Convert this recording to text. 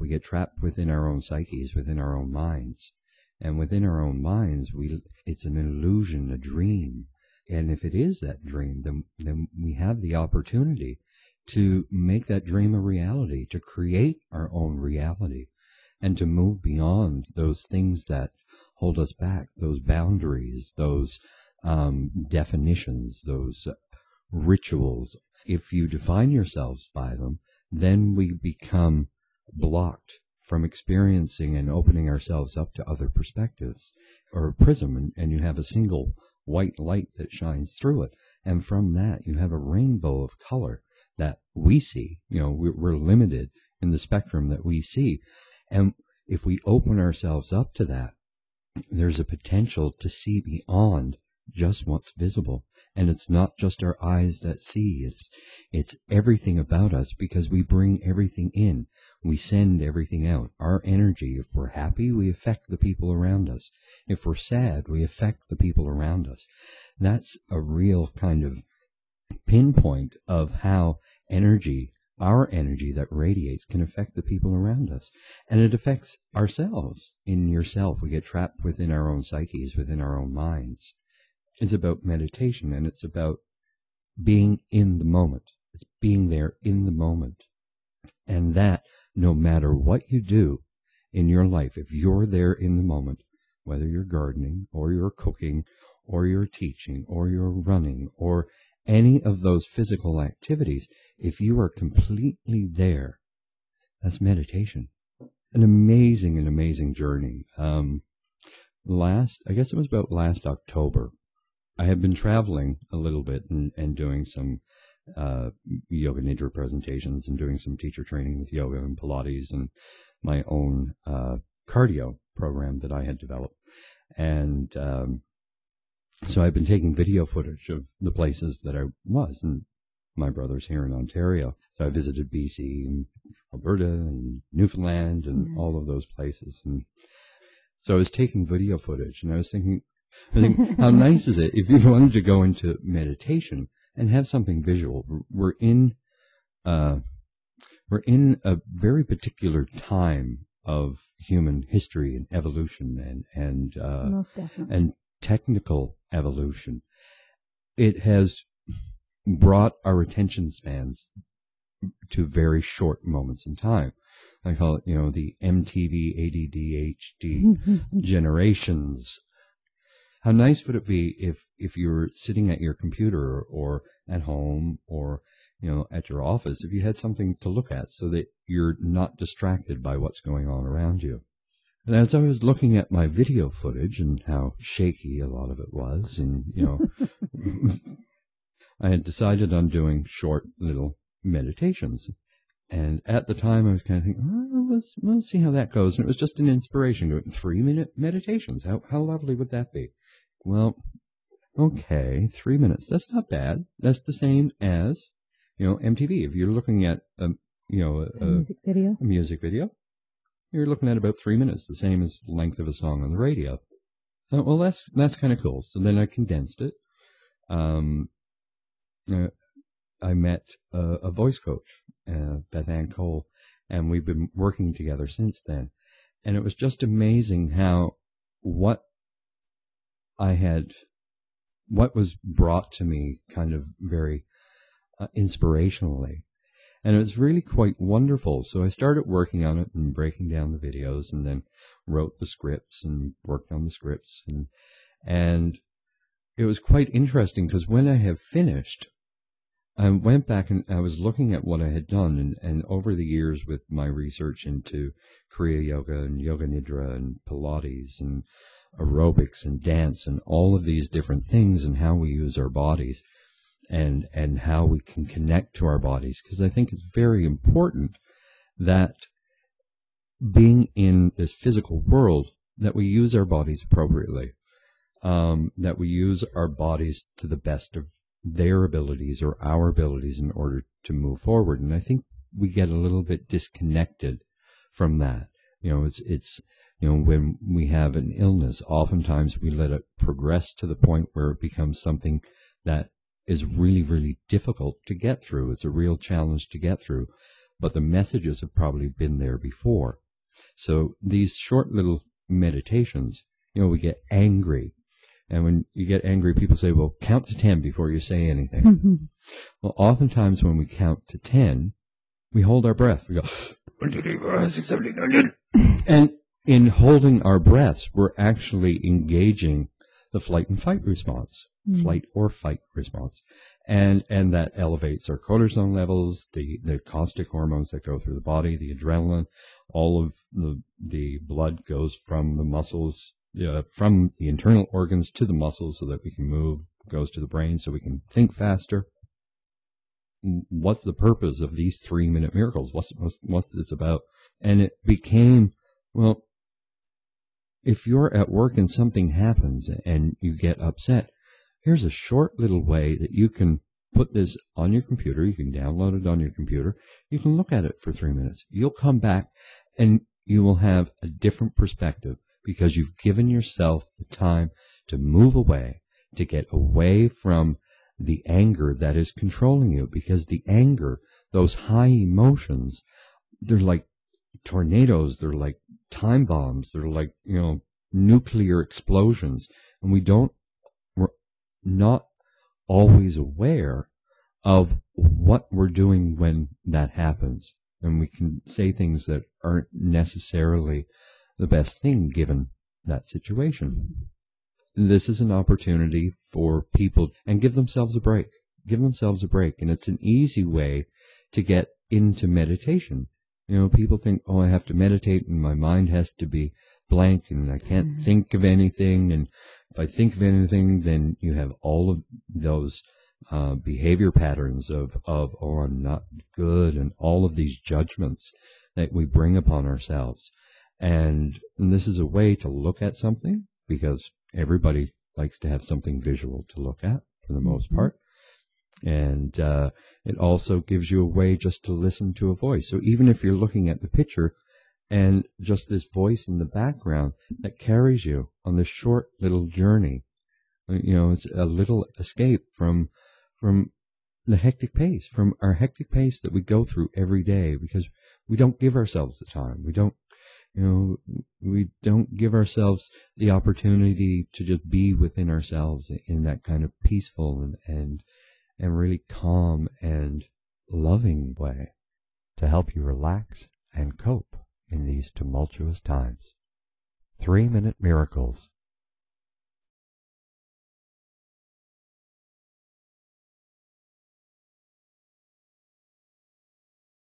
we get trapped within our own psyches, within our own minds. And within our own minds, it's an illusion, a dream. And if it is that dream, then we have the opportunity to make that dream a reality, to create our own reality, and to move beyond those things that hold us back, those boundaries, those definitions, those rituals. If you define yourselves by them, then we become blocked from experiencing and opening ourselves up to other perspectives, or a prism, and you have a single white light that shines through it. And from that, you have a rainbow of color that we see. You know, we're limited in the spectrum that we see. And if we open ourselves up to that, there's a potential to see beyond just what's visible. And it's not just our eyes that see, it's everything about us, because we bring everything in. We send everything out. Our energy, if we're happy, we affect the people around us. If we're sad, we affect the people around us. That's a real kind of pinpoint of how energy, our energy that radiates, can affect the people around us. And it affects ourselves. In yourself, we get trapped within our own psyches, within our own minds. It's about meditation, and it's about being in the moment. It's being there in the moment. And that, no matter what you do in your life, if you're there in the moment, whether you're gardening, or you're cooking, or you're teaching, or you're running, or any of those physical activities, if you are completely there, that's meditation. An amazing journey. I guess it was about last October, I had been traveling a little bit and doing some yoga nidra presentations and doing some teacher training with yoga and Pilates and my own cardio program that I had developed. And so I've been taking video footage of the places that I was, and my brother's here in Ontario. So I visited BC and Alberta and Newfoundland and all of those places. And so I was taking video footage, and I was thinking, how nice is it if you wanted to go into meditation and have something visual? We're in a very particular time of human history and evolution and technical evolution. It has brought our attention spans to very short moments in time. I call it, the MTV, ADD, generations. How nice would it be if you were sitting at your computer or at home or, at your office, if you had something to look at so that you're not distracted by what's going on around you. And as I was looking at my video footage and how shaky a lot of it was, and, I had decided on doing short little meditations. And at the time I was kind of thinking, let's see how that goes. And it was just an inspiration. 3-minute meditations. How lovely would that be? Well, okay, 3 minutes. That's not bad. That's the same as, MTV. If you're looking at, a music video, you're looking at about 3 minutes, the same as the length of a song on the radio. Well, that's kind of cool. So then I condensed it. I met a voice coach, Beth Ann Cole, and we've been working together since then. And it was just amazing how what was brought to me kind of very inspirationally. And it was really quite wonderful. So I started working on it and breaking down the videos, and then wrote the scripts and worked on the scripts. And it was quite interesting, because when I have finished, I went back and I was looking at what I had done, and over the years with my research into Kriya Yoga and Yoga Nidra and Pilates and aerobics and dance and all of these different things, and how we use our bodies and how we can connect to our bodies. Because I think it's very important that being in this physical world, that we use our bodies appropriately, that we use our bodies to the best of their abilities or our abilities in order to move forward. And I think we get a little bit disconnected from that. It's when we have an illness, oftentimes we let it progress to the point where it becomes something that is really, really difficult to get through. It's a real challenge to get through. but the messages have probably been there before. So these short little meditations, we get angry. And when you get angry, people say, well, count to 10 before you say anything. Mm-hmm. Well, oftentimes when we count to 10, we hold our breath. We go, 1, 2, 3, 4, 5, 6, 7, 8, 9, 10. And in holding our breaths, we're actually engaging the flight and fight response, flight or fight response. And that elevates our cortisol levels, the caustic hormones that go through the body, the adrenaline, all of the blood goes from the muscles, from the internal organs to the muscles so that we can move, goes to the brain so we can think faster. What's the purpose of these 3-minute miracles? What's this about? And it became, well, if you're at work and something happens and you get upset, here's a short little way that you can put this on your computer. You can download it on your computer. You can look at it for 3 minutes. You'll come back and you will have a different perspective because you've given yourself the time to move away, to get away from the anger that is controlling you. Because the anger, those high emotions, they're like tornadoes. They're like time bombs. They're like, nuclear explosions. And we're not always aware of what we're doing when that happens. And we can say things that aren't necessarily the best thing given that situation. This is an opportunity for people and give themselves a break. Give themselves a break. And it's an easy way to get into meditation. People think, oh, I have to meditate and my mind has to be blank and I can't think of anything. And if I think of anything, then you have all of those behavior patterns of, oh, I'm not good, and all of these judgments that we bring upon ourselves. And this is a way to look at something, because everybody likes to have something visual to look at for the most part. And it also gives you a way just to listen to a voice. So even if you're looking at the picture and just this voice in the background that carries you on this short little journey, it's a little escape from the hectic pace, from our hectic pace that we go through every day, because we don't give ourselves the time. We don't give ourselves the opportunity to just be within ourselves in that kind of peaceful and really calm and loving way to help you relax and cope in these tumultuous times. 3-Minute Miracles